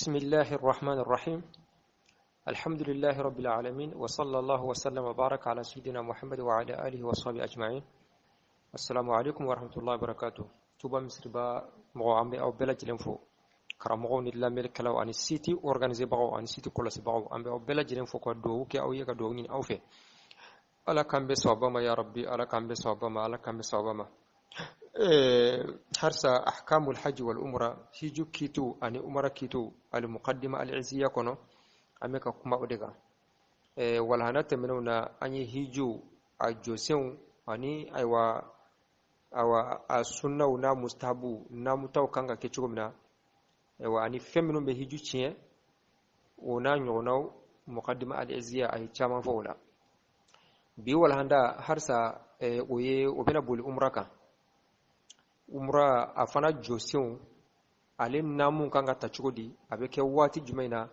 بسم الله الرحمن الرحيم الحمد لله رب العالمين وصلى الله وسلم وبارك على سيدنا محمد وعلى آله وصحبه أجمعين السلام عليكم ورحمة الله وبركاته توبا مصر با مغامبي أو بلد لنفو كرامغون إلا ملك لو عن السيتي أورغانيزي باو عن السيتي كل سباو أم أو بلد لنفو كدو كي أو يك دوغين أو في ألا كان بصوابما يا ربي ألا كان بصوابما ألا كان بصوابما حرص أحكام الحج والأمرة هيجو كيتو أني أمرة كيتو المقدمة العزية كنو أميكا كما أدقى والهنات منونا أني هيجو الجوسيون أني أيوا السنة ونا مستحبو نا متاو كانغا كيتشوكو منا أني فمنون بهيجو تشين ونا نيونو مقدمة العزية أي تشامان فولا بي والهندا حرص وبنا بول أمرة umra afana josion ale namu kanga tachugodi abeke wati jumaina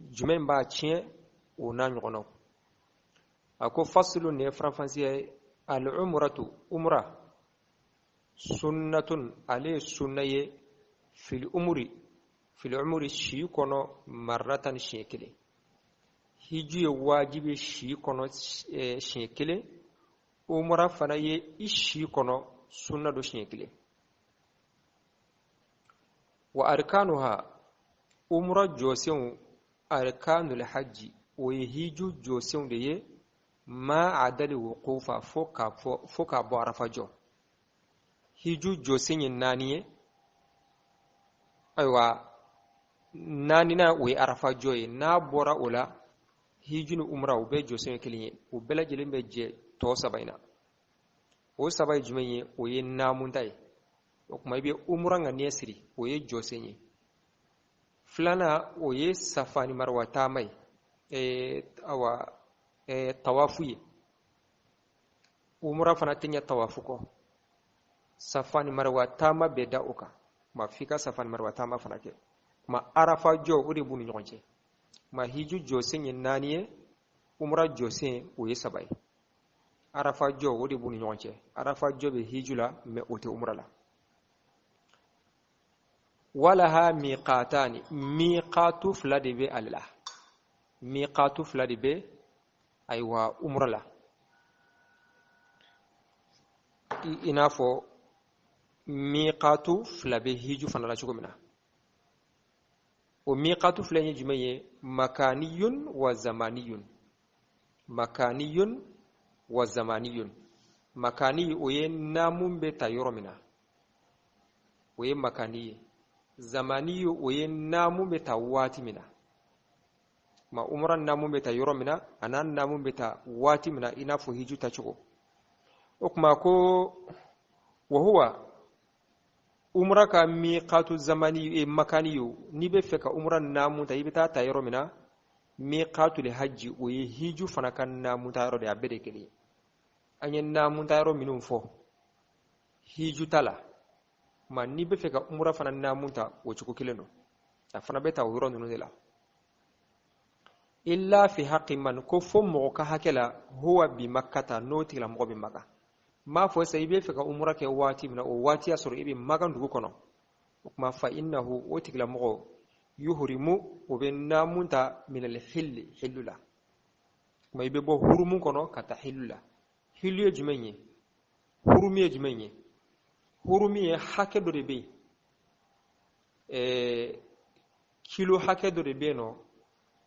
jumain ba chien ona nyono ako faslu ne franfansiye al umratu umra sunnatun ale sunnaye fil umri shi kono marratan shekele hiji wajibi shi kono shekele umra fanaye ishi kono sunna do shekele وأركانها أمر جوسيون أركان الحج ويهيجو جوسيون دي ما عدل وقوفا فوكا بعرفة جو هيجو جوسيون نانية أيوة نانينا ويعرفة جوي نابورا أولا هيجو أمرا وبي جوسيون كلية وبلا جلين بيجي تو سباينا وسباي جمعي وينامون داي kuma ibe umran ga nesiri oye josenye flana oye safani marwa tamai tawafuye umra fana tinya tawafuko safani marwa tama beda uka mafika safani marwa tama fana ke ma arafa jo uri bunu nyonje ma hiju josenye naniye umra josen oye sabai arafa jo uri bunu nyonje arafa jo be hijula me ote umra la ولها ميقاتان ميقات فلاد بي الله ميقات فلاد بي ايوا عمره لا انافو ميقات فلاد بي هيجو فنلا شوغمنا وميقات فلان جمعيه مكاني وزماني مكاني وزماني مكاني وين نامون بتا يورمنا وين مكاني zamaniyo oye namu beta wati mina ma umran namu beta yoro mina anan namu beta wati mina inafu hiju tachugo okuma ko wa huwa umraka miqatu zamaniyo makaniyo ni be feka umran namu ta ibeta ta yoro mina miqatu li hajji oye hiju fanakan namu ta yoro de abede kele anyen namu ta yoro minum fo hiju tala ma ni be feka umra fana namunta wochuko kileno afana beta wuro nunu dela illa fi haqqi man ko fo mo ka hakela huwa bi makkata noti la mo bi maka ma fo sai be feka umra ke wati mina o wati asoro ibi maga ndugo kono kuma fa innahu wotigla mo yuhrimu o be namunta min al hillula kuma ibe bo hurumun kono kata hillula hillu jumenye hurumi jumenye hurumi hake do de be kilo hake do de be no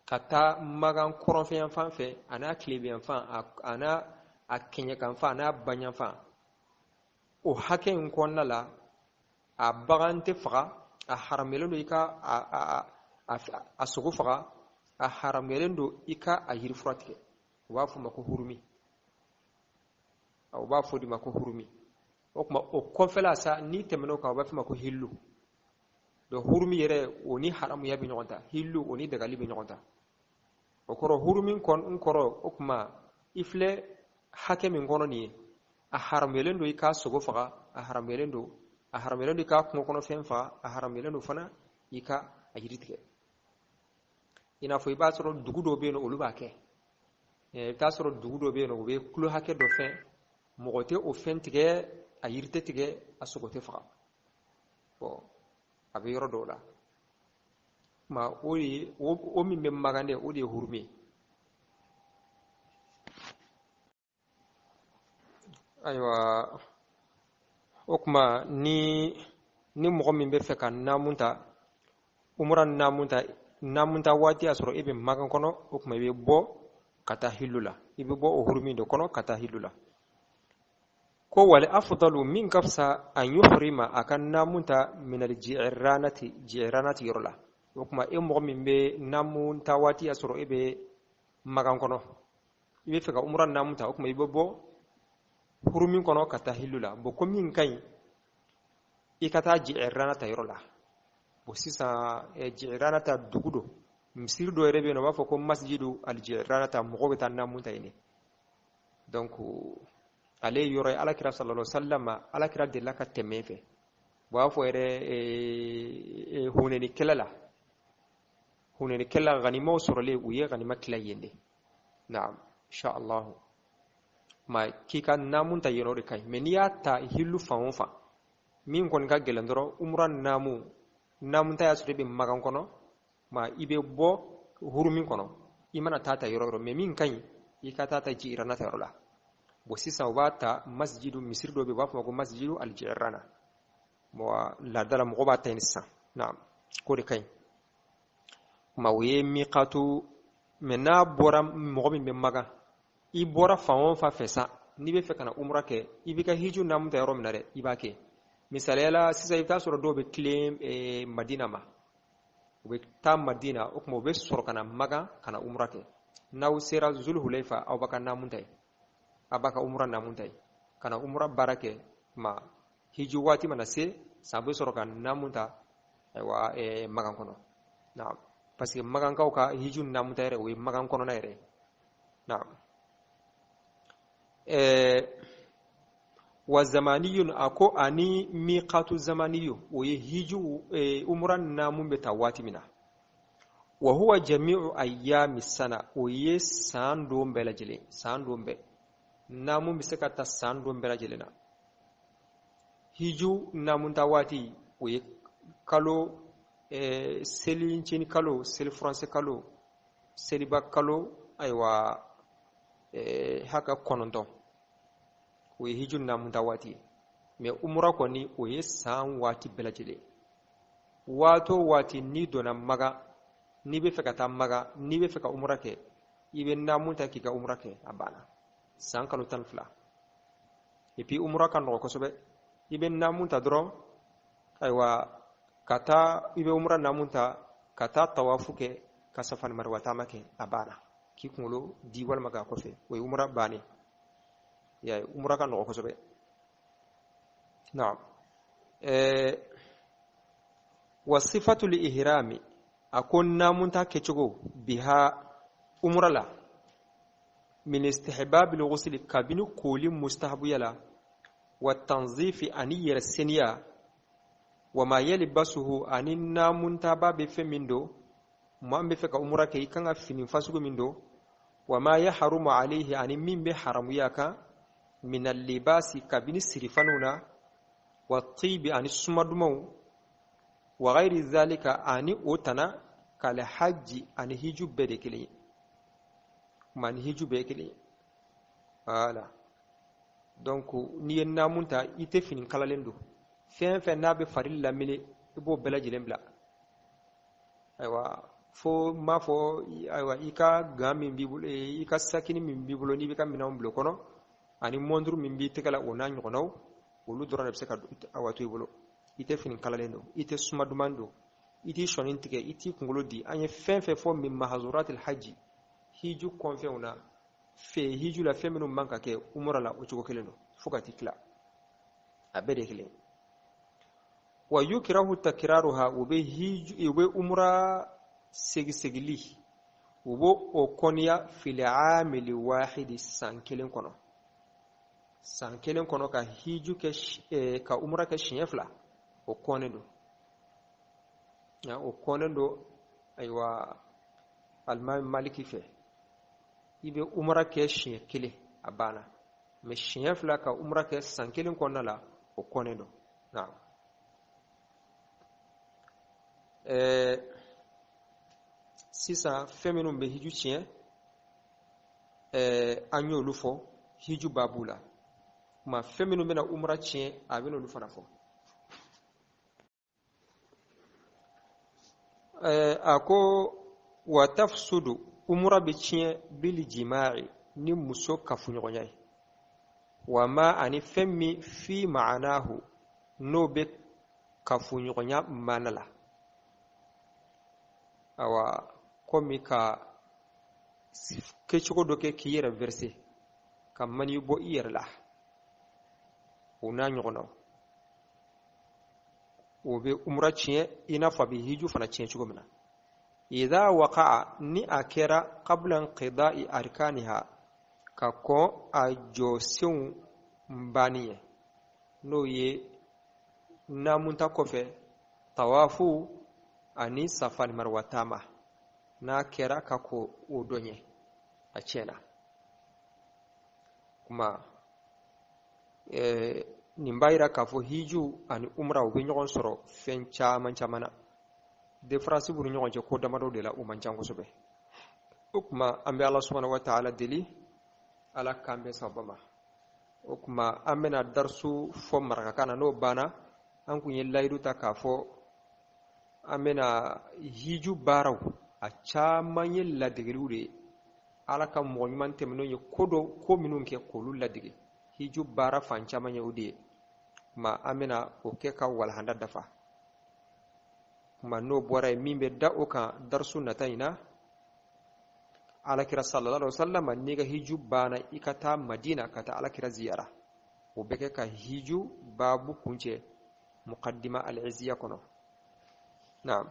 kata magan koronfe yan fanfe ana klebe yan fan ana akenya kan fa ana banyan fa o hake en konnala a bagante fra a haramelo do ika a sugu fra a haramelo do ika a hirfratke wa fu mako hurumi aw ba fu di mako hurumi okuma o konfela sa ni temeno ka ba fi mako hillu do hurmi yere oni haramu yabi nyonta hillu oni daga libi nyonta okoro hurmin kon nkoro okuma ifle hakemi ngono ni a haram yelendo ika sogo faga a haram yelendo ika kono fenfa a haram yelendo fana ika ajiritike ina fo iba soro dugudo be no oluba ke ta soro dugudo be no be kulu hake do fen mogote o fentige a yirte tige a sogote faga bo abe yoro dola ma o min bɛ magande o de ye hurumi ayiwa o kuma ni mɔgɔ min bɛ fɛ ka naamun ta umra naamun ta waati y'a sɔrɔ e bɛ magan kɔnɔ o kuma i bɛ bɔ ka taa hillu la i bɛ bɔ o hurumi de kɔnɔ ka taa hillu la ko wali afdalu min ka fisa an yuhrima a ka naamun ta minal ji'ranati yɔrɔ la o kuma e mɔgɔ min bɛ naamun ta waati y'a sɔrɔ e bɛ magan kɔnɔ i bɛ fɛ ka umra naamun ta o kuma i bɛ bɔ hurumi kɔnɔ ka taa hillu la bon ko min ka ɲi i ka taa ji'ranata yɔrɔ la bon sisan ji'ranata dugu do misiri dɔ yɛrɛ bɛ yen nɔ u b'a fɔ ko masjidu al-ji'ranata mɔgɔw bɛ taa naamun ta yen donc ale yɔrɔ ye alakira sallallahu alaihi wasallam alakira delila ka tɛmɛ fɛ u b'a fɔ yɛrɛ hunɛnikɛla ganimaw sɔrɔlen u ye ganima tila yen de naam insha Allah ma k'i ka naamun ta yen o de ka ɲi mais n'i y'a ta hillu fan o fan min kɔni ka gɛlɛn dɔrɔn umra naamun ta y'a sɔrɔ i bɛ magan kɔnɔ ma i bɛ bɔ hurumi kɔnɔ i mana taa ta yɔrɔ yɔrɔ mais min ka ɲi i ka taa ta ji'ranata yɔrɔ la bon sisan u b'a ta masjidu misiri dɔ bɛ u b'a fɔ ko masjidu al-ji'rana bon laadala mɔgɔ b'a ta yen sisan naam ko de ka ɲi ma o ye miqatu mais n'a bɔra mɔgɔ min bɛ magan i bɔra fan o fan fɛ sa n'i bɛ fɛ ka na umra kɛ i bɛ ka hiju naamun ta yɔrɔ min na dɛ i b'a kɛ misaliya la sisan i bɛ taa sɔrɔ dɔw bɛ tilen Madina ma u bɛ taa Madina o kuma u bɛ sɔrɔ ka na magan ka na umra kɛ n'aw sera Zulhulayfa aw b'a ka naamun ta yen a b'a ka umra naamun ta yen ka na umra baara kɛ ma hiju waati mana se san bɛ sɔrɔ ka naamun ta ayiwa magan kɔnɔ naam parce que magankaw ka hiju naamun ta yɛrɛ o ye magan kɔnɔna yɛrɛ naam wa zamaniyun ako ani miqatu zamaniyu o ye hiju umra naamun bɛ ta waati min na wa huwa jami'u ayyami sana o ye san don bɛɛ lajɛlen san don bɛɛ naamun bɛ se ka ta san don bɛɛ lajɛlen na hiju naamun ta waati o ye kalo selincini kalo seli furancɛ kalo seliba kalo ayiwa haka 9 o ye hiju naamun ta waati mais umra kɔni o ye san waati bɛɛ lajɛlen waato waati ni donna maga n'i bɛ fɛ ka taa maga n'i bɛ fɛ ka umra kɛ i bɛ naamun ta k'i ka umra kɛ a banna san kalo 12 et puis umra ka nɔgɔ kosɛbɛ i bɛ naamun ta dɔrɔn ayiwa ka taa i bɛ umra naamun ta ka taa tawafu kɛ ka safa ni marwa taama kɛ a banna k'i kunkolo di walima k'a kɔfɛ o ye umra bannen ya umra ka nɔgɔ kosɛbɛ naam wa sifatul ihrami ako naamun ta kɛcogo biha umra la min istihbabil ghusl kabini koli mustahabuya la wa tanzifi ani yɛrɛ seniya wa ma yalbasuhu ani naamun ta ba bɛ fɛn min don maa min bɛ fɛ ka umra kɛ i kan ka fini fasugu min don wa ma yahrumu alayhi ani min bɛ haramuya kan min al-libasi kabini sirifanuw na wa tibi ani sumadumaw wa ghayri dhalika ani o tana kal hajji ani hiju bɛɛ de kelen ye man hiju bɛɛ kelen ye voilà donc n'i ye naamun ta i tɛ fini kalalen don fɛn fɛn n'a bɛ fari lamini i b'o bɛɛ lajɛlen bila ayiwa fo m'a fɔ ayiwa i ka gan min b'i bolo i ka sakini min b'i bolo n'i bɛ ka minɛnw bila o kɔnɔ ani montre min b'i tɛgɛ la o n'a ɲɔgɔnnaw olu dɔrɔn de bɛ se ka awa to i bolo i tɛ fini kalalen don i tɛ suma duman don i t'i sɔni tigɛ i t'i kunkolo di an ye fɛn fɛn fɔ min mahazuratil haji hiju kɔnfɛnw na hiju la fɛn minnu man ka kɛ umra la o cogo kelen don fo ka t'i tila a bɛɛ de kelen wa yukrahu takraruha u bɛ umra segisegili u b'o o kɔniya fil aamil wahidi san kelen kɔnɔ ka hiju kɛ ka umra kɛ siɲɛ 2 o kɔnnen don ayiwa alimami maliki fɛ i bɛ umra kɛ siɲɛ 1 a banna mais siɲɛ 2 ka umra kɛ san 1 kɔnɔna la o kɔnnen don naam sisan fɛn minnu bɛ hiju tiɲɛ an y'olu fɔ hiju babu la kuma fɛn minnu bɛna umra tiɲɛ a bɛna olu fana fɔ a ko wa tafsudu umra bɛ tiɲɛ bil jima'i ni muso kafoɲɔgɔnya ye wa ma ani fɛn min fi ma'anahu n'o bɛ kafoɲɔgɔnya mana la awa komi ka kɛcogo dɔ kɛ k'i yɛrɛ verser ka mani bɔ i yɛrɛ la o n'a ɲɔgɔnnaw o bɛ umra tiɲɛ i n'a fɔ a bɛ hiju fana tiɲɛ cogo min na idha waqa'a ni a kɛra qabla inqida'i arkaniha ka kɔn a jɔsenw banni ye n'o ye namunta kɔfɛ tawafu ani safa ni marwa taama n'a kɛra ka ko o dɔ ɲɛ a tiɲɛna kuma nin b'a yira k'a fɔ hiju ani umra u bɛ ɲɔgɔn sɔrɔ fɛn caman na diferansi b'u ni ɲɔgɔn cɛ ko damadɔ de la u man ca kosɛbɛ o kuma an bɛ Ala subhanahu wa ta'ala deli Ala k'an bɛn sababa ma o kuma an bɛna darisu fɔ marakakan na n'o banna an kun ye layidu ta k'a fɔ an bɛna hiju baaraw a caman ye ladegeliw de ye Ala ka mɔgɔ ɲuman tɛmɛnenw ye ko minnu kɛ k'olu ladege hiju baara fan caman ye o de ye kuma an bɛna o kɛ ka walahanda dafa kuma n'o bɔra ye min bɛ da o kan darisu nata in na Alakira sallallahu alaihi wasallam n'i ka hiju banna i ka taa Madina ka taa Alakira ziyara o bɛ kɛ ka hiju babu kuncɛ muqaddima al-izziya kɔnɔ naam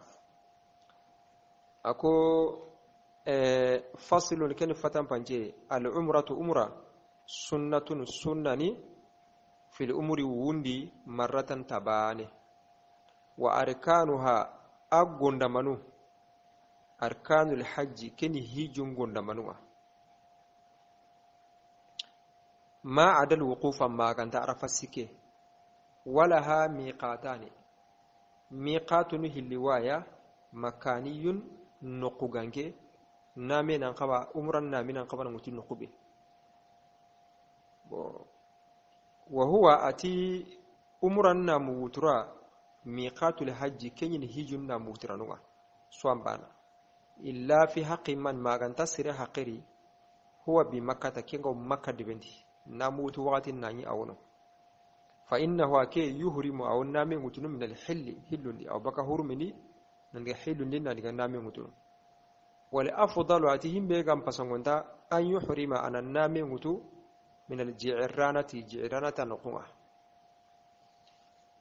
a ko fasilun keni fatan pance al-umratu umra sunnatun sunnani fil umri wundi marratan tabane wa arkanuha agondamanu arkanul hajji keni hijun gondamanuwa ma adal wuqufan ma ganta arafa sike wala ha miqatani miqatun hilliwaya makaniyun nuqugange name nan qaba umran name nan qaba nguti nuqube wa huwa ati umran namu wutura miqatul hajji kenyin hijun namu wutiranuwa swambana illa fi haqqi man maganta sire haqqiri huwa bi makkata kengo makka dibendi namu wutu waqti nani awono fa innahu ake yuhrimu aw name ngutunu min al-hilli hillundi aw baka hurmini nanga hillundi nanga name ngutunu wal afdalu atihim be gam pasangonda an yuhrima ana name ngutu min al-ji'ranati ji'ranata nuqwa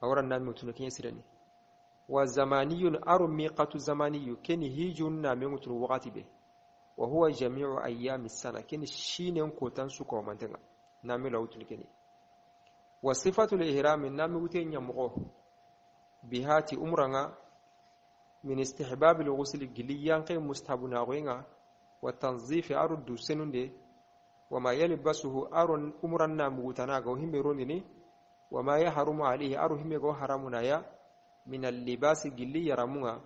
awran name ngutunu ken sirani wa zamaniyun aru miqatu zamaniyu ken hijun name ngutunu waqti be wa huwa jami'u ayyami sana ken shinen kotan su ko mantenga name lawtul ken wa sifatul ihram name nguten nyamgo bihati umranga min istihbab al-ghusl giliyan qay mustahabuna goyinga wa tanzif arud senunde wa ma yalbasuhu arun umran namutana go himbe rondini wa ma yahrumu alayhi aru himbe go haramuna ya min al-libas gili yaramunga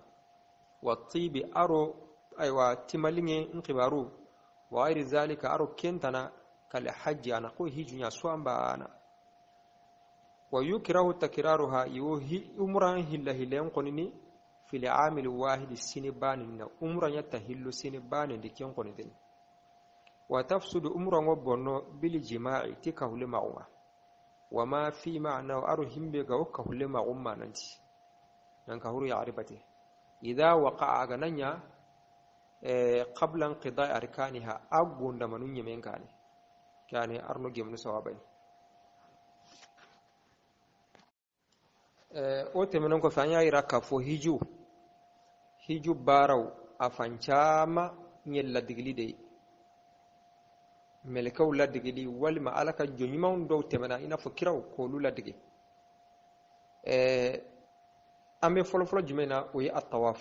wa tibi aru aywa timalinge inqibaru wa ayri zalika aru kentana kal hajj ana ko hijunya swamba ana wa yukrahu takraruha yuhi umran hillahilen qonini fil amil wahid sinibanin umran yatahillu sinibanin diken qonidin wa tafsudu umran wabonno bil jima'i tikahul ma'uma wa ma fi ma'na aru himbe ga kahul ma'umma nanti nan ka huru ya aribati idha waqa'a gananya qabla inqida'i arkaniha agunda manun yemen kane kane arno gemnu sawabani o temenon ko fanya ira ka fo hiju baraw afancama nyella digli de melekaw la digli walma alaka jonyima do temena ina fo kiraw ko lula digi ame folo jumena o yi at-tawaf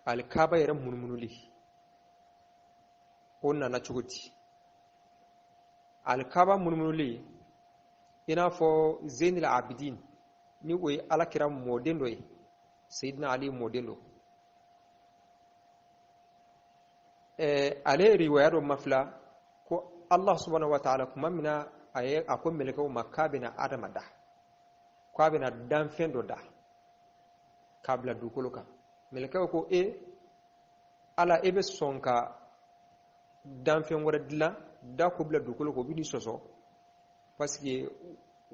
al-kaaba yara munmunuli onna na chugoti al-kaaba munmunuli ina fo zainul abidin ni oyi alakira modelo ye sayyidina ali modelo ale riwaya do mafla ko Allah subhanahu wa ta'ala kuma mina aye akon melekaw makabina adama da ko abina dan fendo da kabla dukolo kan melekaw ko ala ebe sonka dan fen wara dila da ko bla dukolo ko bini soso parce que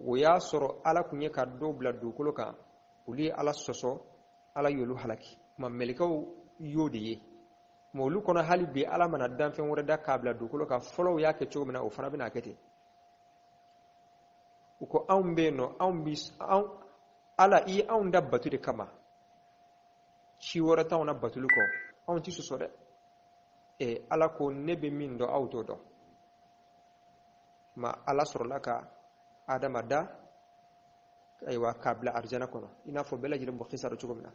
o ya soro ala kunye ka do bla dukolo kan uli ala soso ala yolu halaki ma melekaw yodi molu kono hali be ala mana dan fen wara da kabla dukolo ka folo ya ke chogmina o fana bina kete uko awmbe no awmbis aw ala i awnda batude kama ci wara tawna batul ko on ti soso de ala ko nebe min do awto do ma ala sorlaka adama da aywa kabla arjana kono ina fo bela jirum bo khisaro chugomna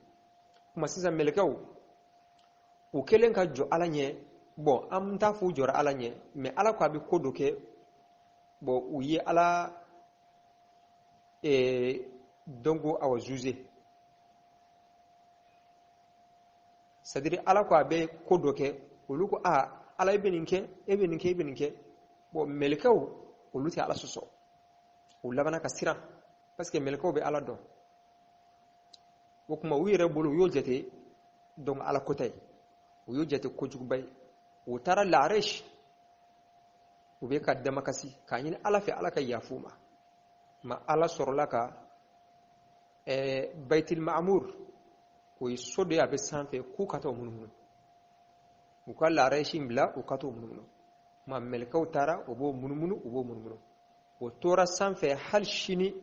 kuma sisa melekaw o kelen ka jo ala nye bon am ta fu jora ala nye mais ala ko abi kodoke bo uyi ala dongo awa juge c'est-à-dire ala ko abe kodoke oluko ala ebeninke bo melekaw oluti ala soso o labana ka siran parce que melekaw be ala don wo kuma wire bolo yo jete donc ala kotay o yo jete ko jugbay o tara laresh o be ka damakasi kanyin ala fe ala ka yafuma ma ala sorlaka baitul ma'mur ko yisodo ya be sanfe ku kato mununu uka laresh mbla o kato mununu ma melkaw tara obo munumunu o tora sanfe hal shini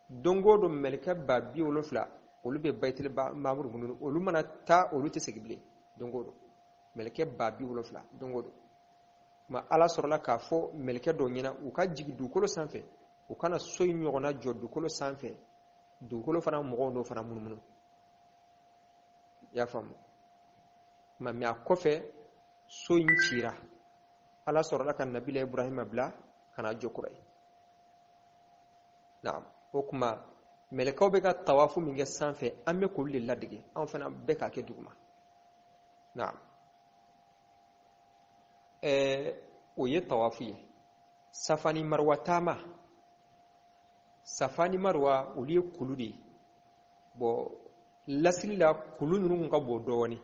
dongo do melka babbi wolofla olu be baitul ma'mur mununu olu mana ta olu te segible dongo do melke babbi wolofla dongo do ma ala sorla ka fo melke do nyina uka jigi dukolo sanfe ukana soy nyogona jod dukolo sanfe dukolo fana mo do fana munumunu ya fam ma mi akofe soy ncira ala sorla kan nabila ibrahim abla kana jokuray na'am hukuma melekaw be ka tawafu minge sanfe amme ko lilla dige an fana be ka ke duguma na'am o ye tawafu ye safani marwa tama safani marwa uliye kuludi bo lasila kulun run ka bo dowani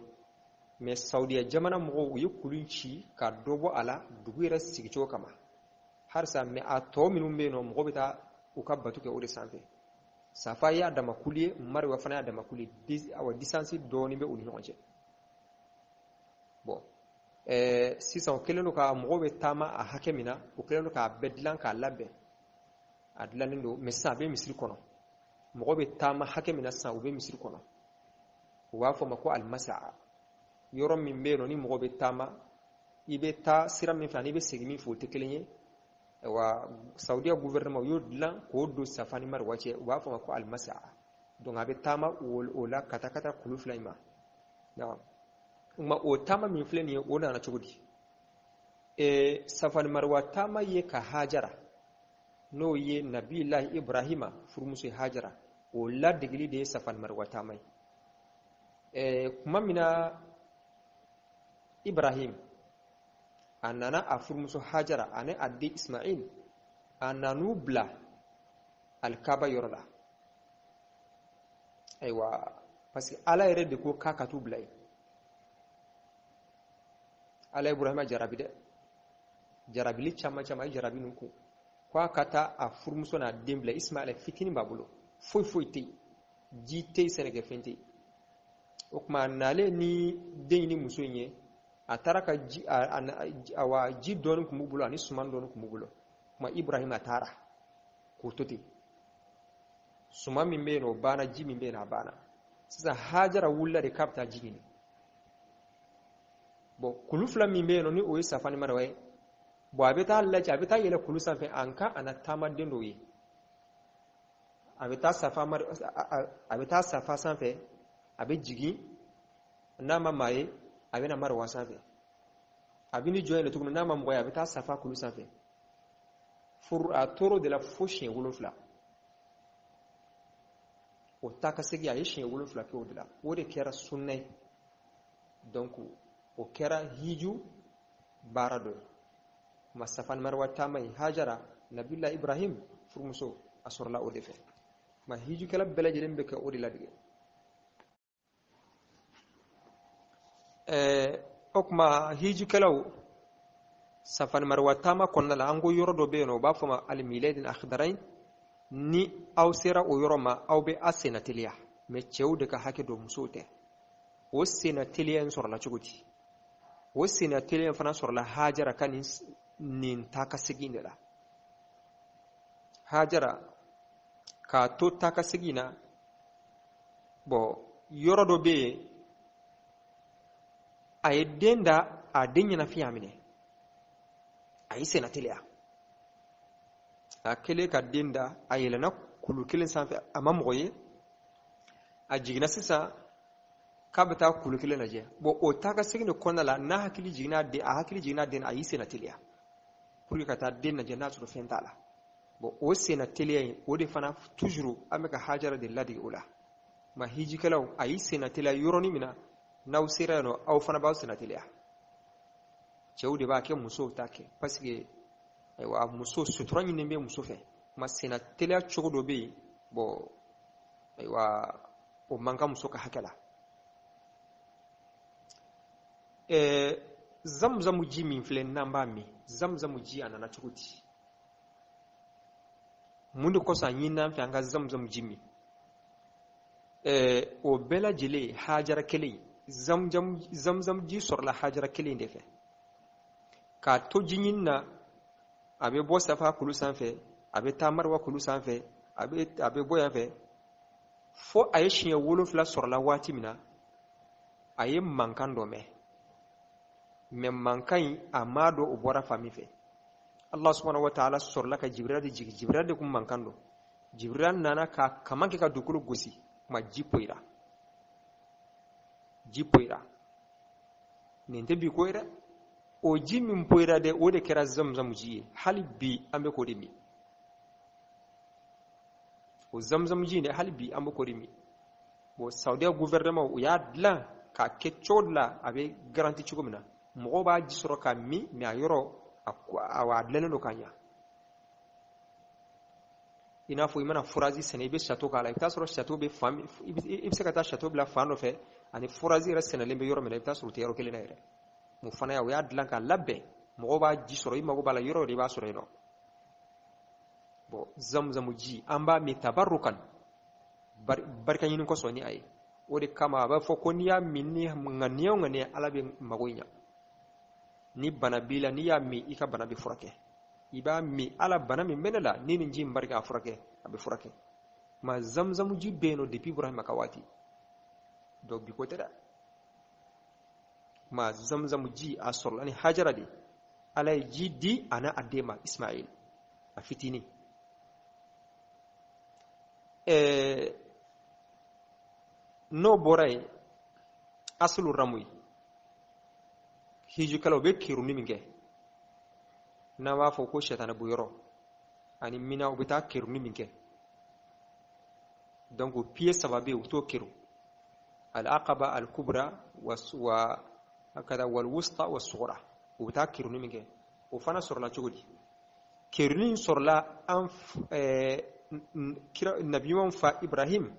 mais saudiya jamana mo uye kulunci ka dobo ala duguira sigito kama har sa me ato minum be no mo beta ukabatu ke ode sanfe safa ya dama kuliye marwa fana dama kuliye awa distance doni be uni nonje bon sisan keleno ka mo be tama a hakemina o keleno ka bedlan ka labbe adlan ndo messa be misri kono mo be tama hakemina sa o be misri kono wa fo mako al masaa yorom min be no ni mo be tama ibe ta siram min fani be segimi fo te kelenye wa saudiya gouvernement yo dilan ko do safani mar wace wa fa ko al masaa donc abe tama wala kata kulu flaima na ma o tama min fleni o na chugudi safani marwa tama ye ka hajara no ye nabillahi ibrahima furmusi hajara o la digli de safani marwa tama kuma mina ibrahim anana afurmuso hajara ane addi ismail ananu bla alkaba yorla aywa parce que ala yere de ko kakatu blay ala ibrahima jarabili chama jarabi nunku kwa kata afurmuso na dembla ismail fitini babulo foi te jite senege fente okma nale ni deyni musoye ataraka awa ji don kumubulo ani suman don kumubulo kuma ibrahim atara kurtoti suma min be no bana ji min be na bana sisa hajara wulla de kapta jigini bo kulufla min be no ni o safani marwaye bo abeta Allah ci abeta yele kulusan fe anka ana tamadden doyi abeta safa sanfe abe jigi nama maye abena marwa sanfe abini joyele tukuna nama mboya abeta safa kulu sanfe fur a toro de la foshin wolofla o takasegi ayi shin wolofla ke odila o de kera sunnay donc o kera hiju barado ma safan marwa tamay hajara nabiyullah ibrahim furmuso asorla o defe ma hiju kala belaje dembe ka odi ladige okma hiju kalaw safan marwa tama konnala ango yorodo be no ba fama al miladin akhdarain ni aw sera o yoroma aw be asena tiliya me cewde ka hake do musote o sena tiliya en sorla cuguti o sena tiliya fana sorla hajara kan nin taka siginde la hajara ka to taka sigina bo yorodo be ay denda a dinyana fiyamine ay sena tiliya a kele ka denda a yelena kulu kelen sanfɛ a ma mɔgɔ ye a jiginna sisan k'a bɛ taa kulu kelen lajɛ bon o taa ka segin de kɔnɔna la n'a hakili jiginna den a hakili jiginna den a y'i senna teliya pour que ka taa den lajɛ n'a sɔrɔ fɛn t'a la bon o senna teliya in o de fana toujours an bɛ ka hajara de ladege o la ma hijikɛlaw a y'i senna teliya yɔrɔnin min na n'aw sera yen nɔ aw fana b'aw senna teliya cɛw de b'a kɛ musow t'a kɛ parce que ayiwa muso sutura ɲini bɛ muso fɛ ma senna teliya cogo dɔ bɛ yen bon ayiwa o man kan muso ka hakɛ la zamzamu ji min filɛ n'an b'a min zamzamu ji a nana cogo di mun de kɔsɔn a ɲin'an fɛ an ka zamzamu ji min o bɛɛ lajɛlen hajara kelen zamzamu ji sɔrɔla hajara kelen de fɛ k'a to ji ɲini na a bɛ bɔ safa kulu sanfɛ a bɛ taa marwa kulu sanfɛ a bɛ bɔ yan fɛ fo a ye siɲɛ 7 sɔrɔla waati min na a ye mankan dɔ mɛn mais mankan in a ma dɔn o bɔra fan min fɛ Allah subhanahu wa ta'ala sɔrɔla ka Jibrila de jigi Jibrila de kun mankan dɔn Jibrila nana ka kaman kɛ ka dugukolo gosi kuma ji poyira nin tɛ bi ko ye dɛ o ji min poyira dɛ o de kɛra zamzam ji ye hali bi an bɛ k'o de min o zamzam ji ne hali bi an bɛ k'o de min bon Saudiya gouvernement u y'a dilan k'a kɛ cogo dɔ la a bɛ garanti cogo min na mɔgɔw b'a ji sɔrɔ ka min mais a yɔrɔ a dilannen don ka ɲa i n'a fɔ i mana furazi sɛnɛ i bɛ chateau k'a la i bɛ taa sɔrɔ chateau bɛ fan i bɛ se ka taa chateau bila fan dɔ fɛ ani furazi yɛrɛ sɛnɛlen bɛ yɔrɔ min na i bɛ taa sɔrɔ o tɛ yɔrɔ kelen na yɛrɛ mun fana o y'a dilan k'a labɛn mɔgɔw b'a ji sɔrɔ i mago b'a la yɔrɔ de i b'a sɔrɔ yen nɔ bon zamzamu ji an b'a min tabarukan barika ɲini kosɔn ni a ye o de kama a b'a fɔ ko n'i y'a min ni ŋaniya o ŋaniya ala bɛ mago ɲa ni bana b'i la n'i y'a min i ka bana bɛ furakɛ i b'a min ala bana min bɛ ne la ni nin ji in barika a furakɛ a bɛ furakɛ ma zamzamu ji bɛ yen nɔ depuis Ibrahima ka waati donc bi ko tɛ dɛ ma zamzamu ji a sɔrɔla ni hajara de ala ye ji di a n'a den ma Ismail a fitinin n'o bɔra yen asulu ramu ye hijikalaw bɛ kiruni min kɛ n'an b'a fɔ ko sɛtana bɔyɔrɔ ani mina u bɛ taa kiruni min kɛ donc pied 3 bɛ yen u t'o kiru al-aqaba al-kubra wa hakada wal-wusta was-sughra u bɛ taa kiruni min kɛ o fana sɔrɔla cogo di kiruni in sɔrɔla an nabiɲuman fa Ibrahim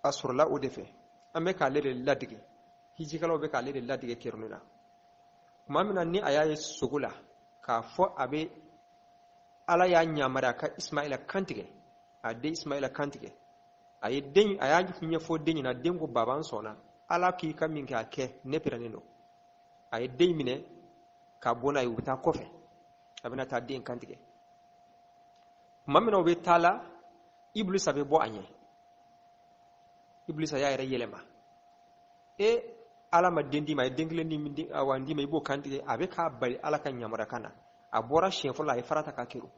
a sɔrɔla o de fɛ an bɛ k'ale de ladege hijikalaw bɛ k'ale de ladege kiruni na tuma min na ni a y'a ye sogo la k'a fɔ a bɛ ala y'a yamaruya ka Ismaila kantigɛ a den Ismaila kantigɛ a y'a ɲɛfɔ den ɲɛna den ko baba n sɔnna ala k'i ka min kɛ a kɛ ne pɛrɛnnen don a ye den minɛ ka bɔ n'a ye u bɛ taa kɔfɛ a bɛna taa den kantigɛ tuma min na u bɛ taa la Iblisa bɛ bɔ a ɲɛ Iblisa y'a yɛrɛ yɛlɛma ala ma den di ma a ye den kelen di ma i b'o kantigɛ a bɛ k'a bali ala ka yamaruya kan na a bɔra siɲɛ fɔlɔ a ye farata ka kiru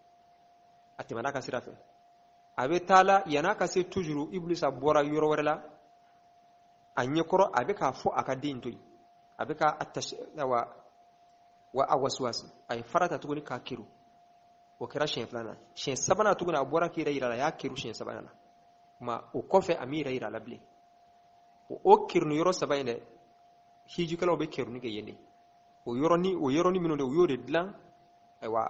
a tɛmɛna ka sira fɛ a bɛ taa la yan'a ka se toujours Iblisa bɔra yɔrɔ wɛrɛ la a ɲɛkɔrɔ a bɛ k'a fɔ a ka den to yen a bɛ k'a a wasuwasi a ye farata tuguni k'a kiru o kɛra siɲɛ 2nan siɲɛ 3nan tuguni a bɔra k'i yɛrɛ yira la a y'a kiru siɲɛ 3nan na ma o kɔfɛ a m'i yɛrɛ yira la bilen o kiruni yɔrɔ 3 in dɛ hijikalaw bɛ kiruni kɛ yen de o yoroni minnu de o yore dilan aywa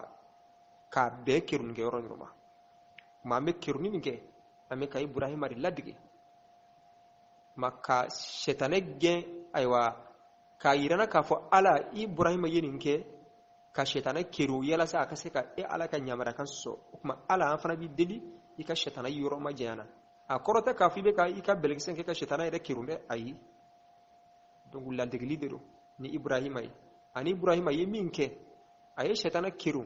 ka be kerun ke yoroni roma ma me keruni min ke ame ka Ibrahim ari ladige maka shetane gen aywa ka yirana ka fo ala Ibrahim yenin ke ka shetane keru yala sa aka se ka ala ka nyamara kan so kuma ala an fana bi deli ika shetana yoro ma jana a korota ka fi be ka ika belgisen ke ka shetana ida keru de ayi donc la degli de ni Ibrahim ay ani Ibrahim ay min ke ay shetana keru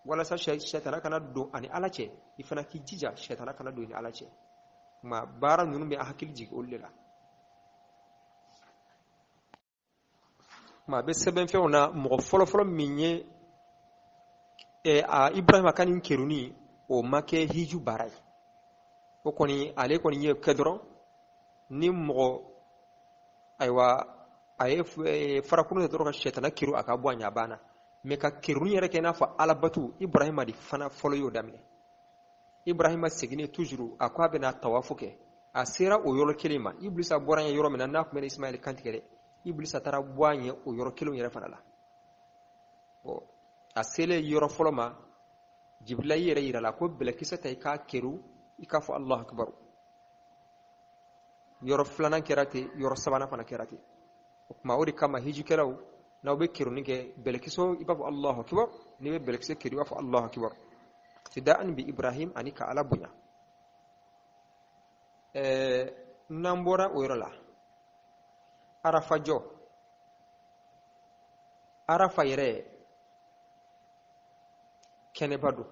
wala sa shetana kana do ani ala ce ifana ki jija shetana kana do ni ala ce ma bara nunu be hakil jig ollela ma be seben fe ona mo folo minye a Ibrahim kanin keruni o make hiju baray o koni ale koni ye kedro ni mo aywa aye farakunu de doro ka shetana kiru aka boanya bana me ka keruni yere kena fa alabatu Ibrahim di fana folo yo damne Ibrahim segine toujours akwa bena tawafuke asira o yoro kelima iblisa boranya yoro mena na kuma Ismail kantikere iblisa tara boanye o yoro kelo yere fana la o asele yoro foloma jibrila yere yira la ko bele kisa tay ka keru ikafu Allah akbar yoro flana kerate yoro sabana fana kerate ma ori kama hiji kelaw naw be keru nige bele kiso ibafu Allah akbar ni be bele kisa keru afu Allah akbar tidaan bi Ibrahim anika ala bunya nambora o yoro la arafa yere kene badu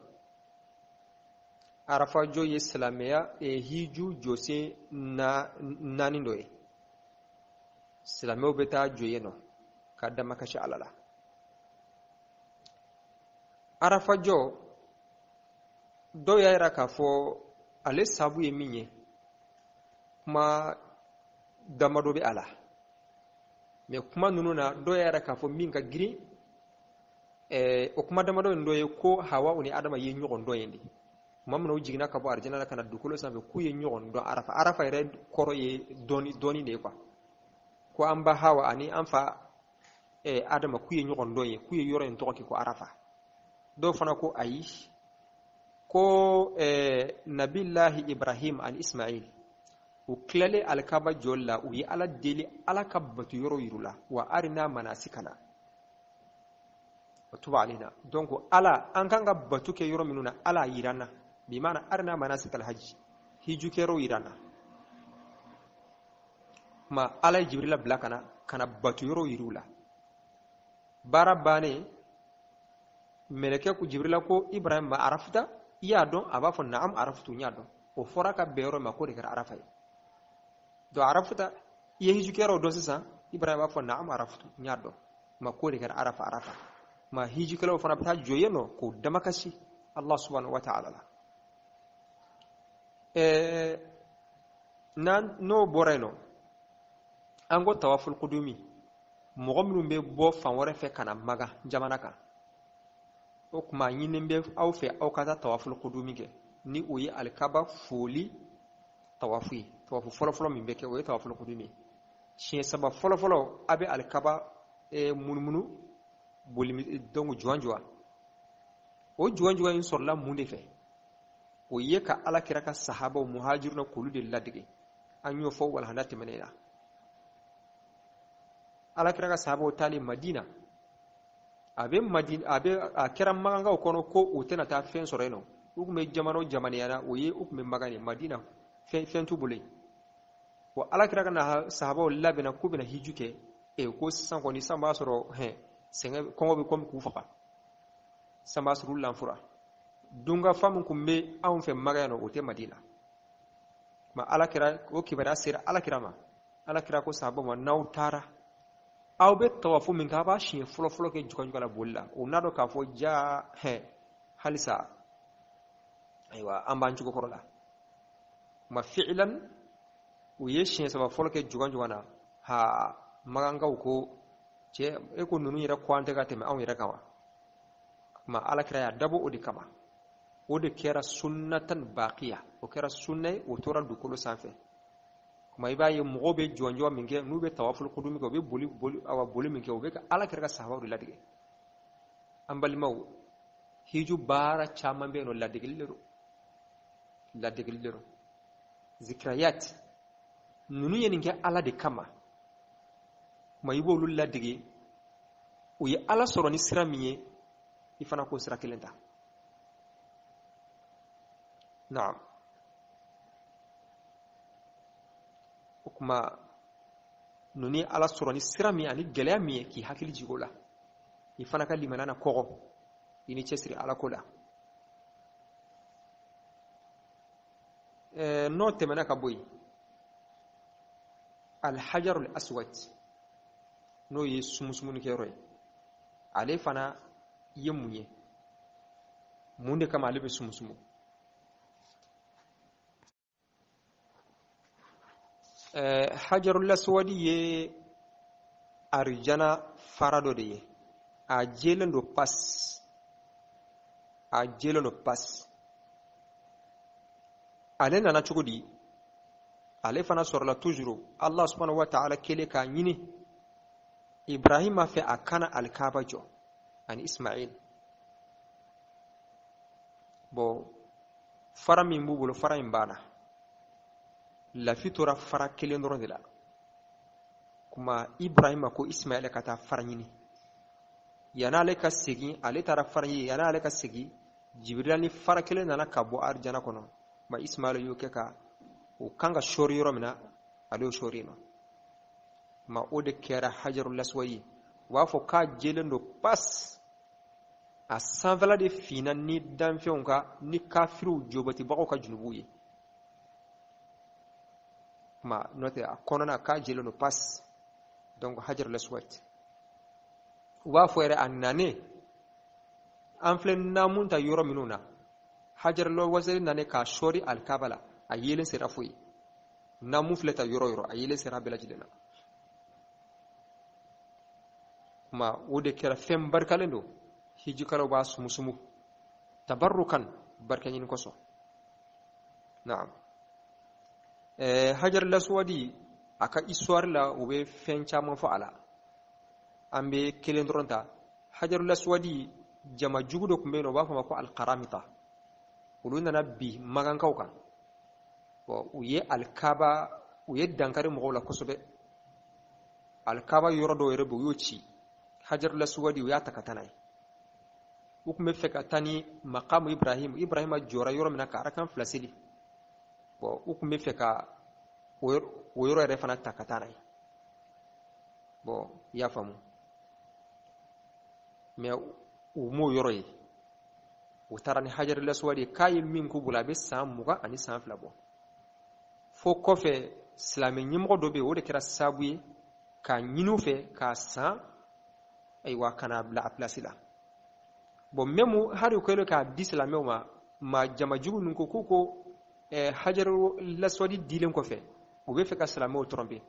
arafa jo ye silameya hiju jose nani ndoye silamew beta joye no kadama kashi alala arafa jo do yaira ka fo ale sabu ye minye kuma damado be ala me kuma nunu na do yaira ka fo min ka giri o kuma damado ndoye ko hawa uni adama ye nyogon do yendi mamno jigna ka bo arjana la kana dukulo sabe ku ye nyogon do arafa ire koro ye doni ne kwa ko amba hawa ani anfa adama ku ye nyogon do ye ku ye yoro en toki ko arafa do fana ko ayi ko nabillahi Ibrahim an Ismail o klale alkaba jolla o yi ala deli ala kabatu yoro yirula wa arina manasikana tuba alina donc ala an kanga batu ke yoro minuna ala yirana bi mana arina manasikal hajj hiju ke ro yirana ma ala jibrila blakana kana batu yoro yirula barabane meleke ku jibrila ko Ibrahim ma arafta iya don aba fo na'am araftu nya don o foraka beero ma ko de kar arafay do arafta ye hiju kero do sisa Ibrahim aba fo na'am araftu nya don ma ko de kar arafa ma hiju kelo fona bata joyeno ko damakasi Allah subhanahu wa ta'ala nan no boreno ango tawaful qudumi mo minnu be bo fan wore fe kana maga jamana kan o kuma yinin be aw fe aw kata tawaful qudumi ke ni oyi alkaba foli tawafu folo min be ke oyi tawaful qudumi shi saba folo abe alkaba munmunu bolimi dongu juanjua o juanjua in sorla munde fe o yeka ala kiraka sahaba o muhajiruna kulude ladige anyo fo wal hanati menena ala kiraka sahaba o tali madina abe akiran maganga kono ko utena ta fen soreno ukume jamani yana oye ukume magani madina fen tubule wa ala kiraka na sahaba o labina kubina hijuke ko san ko ni samba soro senga kongo be kom kufaka samba suru lanfura dunga famu kumbe awon fe magano o te madina ma ala kira o kibara sira ala kira ko sahaba ma nautara aw be tawafu min ka ba shi folo ke jukan la bolla o nado ka fo ja halisa aywa amban jugo korola ma fi'lan o yeshi sama folo ke jukan ha maganga ko je e ko nunu yira kwante ga teme aw yira kama ma ala kira ya dabo odi kama odi kera sunnatan baqiya o kera sunne o tora dukulu sanfe mai ba ye mo be jonjo min ke nu be tawaful qudumi ko be boli awa boli min ke o be ka ala kerga sahabu ladige ambali maw hiju bara chama be no ladigillero zikrayat nunu yenin ke ala de kama mai bolu ladige o ye ala soro ni sira miye ifana ko sira kelenta na'am kuma nuni ala soro ni sira mi ani geleya mi ki hakili jigola ifana ka limanana kogo ini chesiri ala kola no temena ka boy al hajar al aswad no ye sumusumuni ke roy ale fana yemunye munde kama ale be sumusumu hajarul aswad ye arjana farado de ye a jelendo pas ale nana cogodi ale fana sorla toujours Allah subhanahu wa ta'ala kele ka nyini Ibrahim a fait akana al-Kaaba jo ani Ismail bo fara min bubulu fara imbana la fitora fara kelen doron de la kuma Ibrahim ko Ismail ka ta fara nyini yana ale ka segi ale tara fara yi yana ale ka segi Jibril ni fara kelen nana ka bo arjana kono ma Ismail yo ke ka o kanga shori yoro mina ale o shori no ma o de kera hajarul aswadi wa fo ka jelendo pas a sanvala de fina ni danfeonka ni kafiru jobati bako ka junubuye ma note a konona ka jelendo pas donc hajarul aswadi wa fo ere annane anfle namunta yoro minuna hajarul wasari nane ka shori al-kabala a yelen sera foyi namu fleta yoro a yelen sera bela jidena ma wode kera fem barkalendo hiji kala ba sumusumu tabarrukan barkanyin koso na'am hajar laswadi aka iswar la ube fencha mo faala ambe kelendronta hajar laswadi jama jugudo kumbe no ba fa ko al-qaramita uluna nabbi magan kawka bo uye al-kaba uye dankare mo la kosobe al-kaba yoro do yere bo yochi hajar laswadi ya takatanai ukume feka tani maqamu ibrahima jora yoro mina ka arakan flasili bo ukume feka yoro ere fana takatanai bo ya famu me umo yoro yi utarani hajar laswadi kay min ko bulabe samuga ani sanfla bo fo kofe islami nyimgo dobe wode kira sabuye ka nyinu fe ka san aywa kana bla aplasila bon memu hari ko le ka dislame ma jama jugu nun ko kuko hajaru laswadi dilen ko fe o be fe ka salame o trompe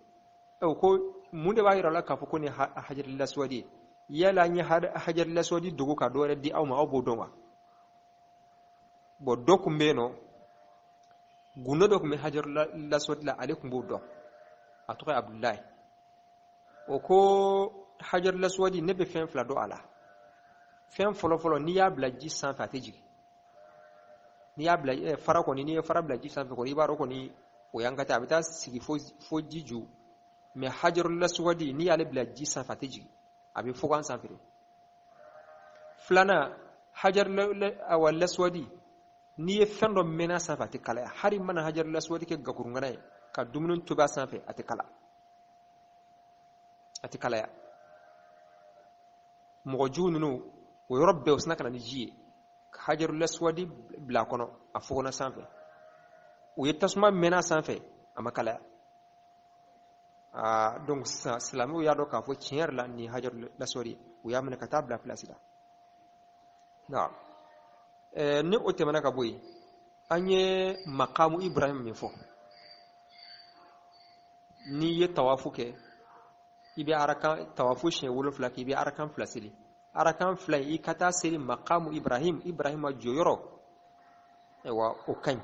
e ko munde ba yira la ka fo ko ni hajaru laswadi yala nya hajaru laswadi dugu ka dore di awma aw bo donwa bo doku mbeno guno doku me hajaru laswadi la alaikum bo do atoka abdullah o ko hajar laswadi ne be fen fla do ala fen folo ni ya blaji san fatiji ni ya blaji fara ko ni fara blaji san ko ibaro ko ni o yangata abita sigi fo jiju me hajar laswadi ni ya le blaji san fatiji abi fo kan san fere flana hajar laswadi ni fen do mena san fati kala hari man hajar laswadi ke gakurungana ka dumunun tuba san fe atikala ya mogoju nunu o yorobbe o snaka na jiye hajarul aswadi bla kono afona sanfe o yetasuma mena sanfe amakala donc salamu ya do ka fo cier la ni hajarul aswadi o yamna katab la plasida na ne o temana ka boy anye maqamu ibrahim mi fo ni ye tawafuke ibe araka tawafu she wolo flaki ibe arakan flasili arakan flai ikata seli maqamu ibrahima joyoro ewa okan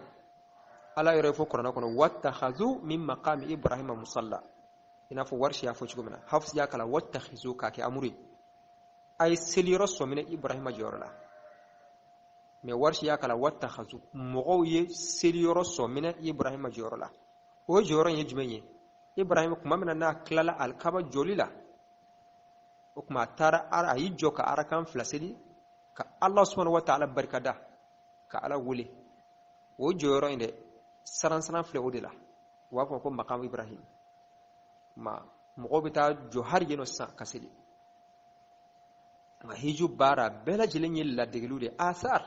ala yore fo qur'ana kono wattakhazu min maqami ibrahima musalla ina fo warshi ya fo chugumna hafs ya kala wattakhizu ka ke amuri ay seliro so min ibrahima jorla me warshi ya kala wattakhazu mogo ye seliro so min ibrahima jorla o joron ye jumenye ibrahima kuma mina na klala alkaba jolila o kuma tara ara yi joka arakan flaseli ka allah subhanahu wa ta'ala barkada ka ala wule o joron inde saran fle odila wa ko maqam ibrahim ma mogo bita johar yeno sa kaseli ma hiju bara bela jilenye la deglude asar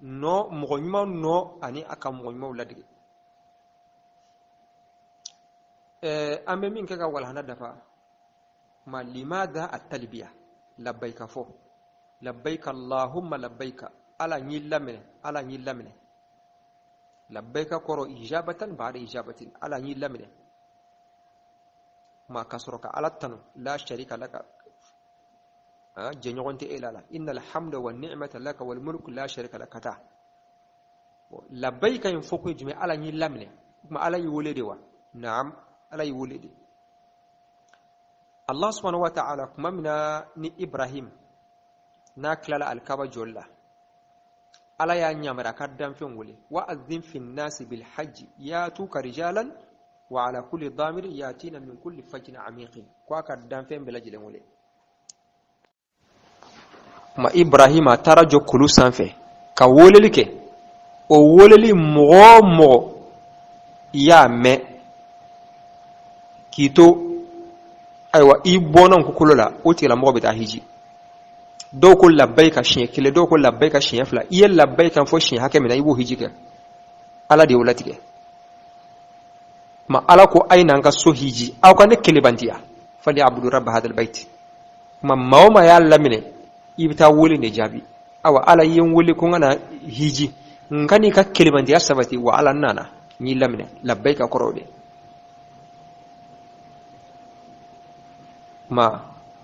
no mogo nyuma no ani aka mogo nyuma la deglude ambe min kaga wal hana dafa ma limadha at-talbiya labbaika fo labbaika allahumma labbaika ala nyillamene labbaika koro ijabatan ba'da ijabatin ala nyillamene ma kasroka ala tanu la sharika laka jenyogonte elala innal hamda wan ni'mata laka wal mulku la sharika laka ta labbaika yin foko jume ala nyillamene kuma ala yiwolede wa na'am ala yiwolede Allah subhanahu wa ta'ala kuma mina ni Ibrahim na klala alkaba jolla ala ya nyamara kaddan fen wole wa azim fin nasi bil hajj yatuka rijalan wa ala kulli damir yatina min kulli fajjin amiqin kwa kaddan fen belajilen wole ma Ibrahima tarajo kulu sanfe ka wolelike o woleli mo ya me kito aywa i bonon ko kulola o tila mo be ta hiji do ko labbaika shin kile do ko labbaika shin fla iya labbaika fo shin hake mina ibo hiji ke ala de wulatike ma ala ko aina nga so hiji aw kan kile bandiya fali abudu rabb hadal bait ma mawma ya lamine ibta wuli ne jabi awa ala yin wuli ko ngana hiji ngani ka kile bandiya sabati wa ala nana ni lamine labbaika korode ma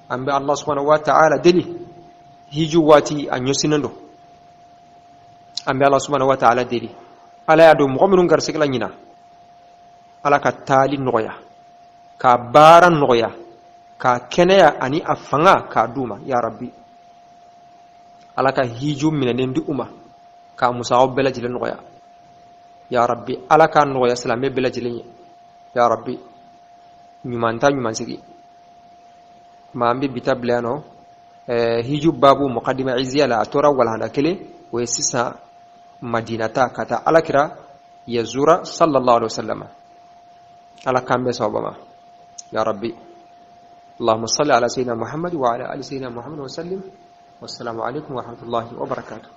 ambe Allah subhanahu wa ta'ala deli hiju wati anyosinando ambe Allah subhanahu wa ta'ala deli ala ya do mu'minun garsikla nyina ala ka tali noya ka baran noya ka keneya ani afanga ka duma ya rabbi ala ka hiju minane ndi umma ka musaw bela jile noya ya rabbi ala ka noya salame bela jile ya rabbi nyumanta nyumansigi ma ambi bitablano hiju babu muqaddima izziya la atora wala handa kele we sisa madinata kata alakira yazura sallallahu alaihi wasallam ala kambe sawbama ya rabbi allahumma salli ala sayyidina muhammad wa ala ali sayyidina muhammad wa sallim wassalamu alaikum wa rahmatullahi wa barakatuh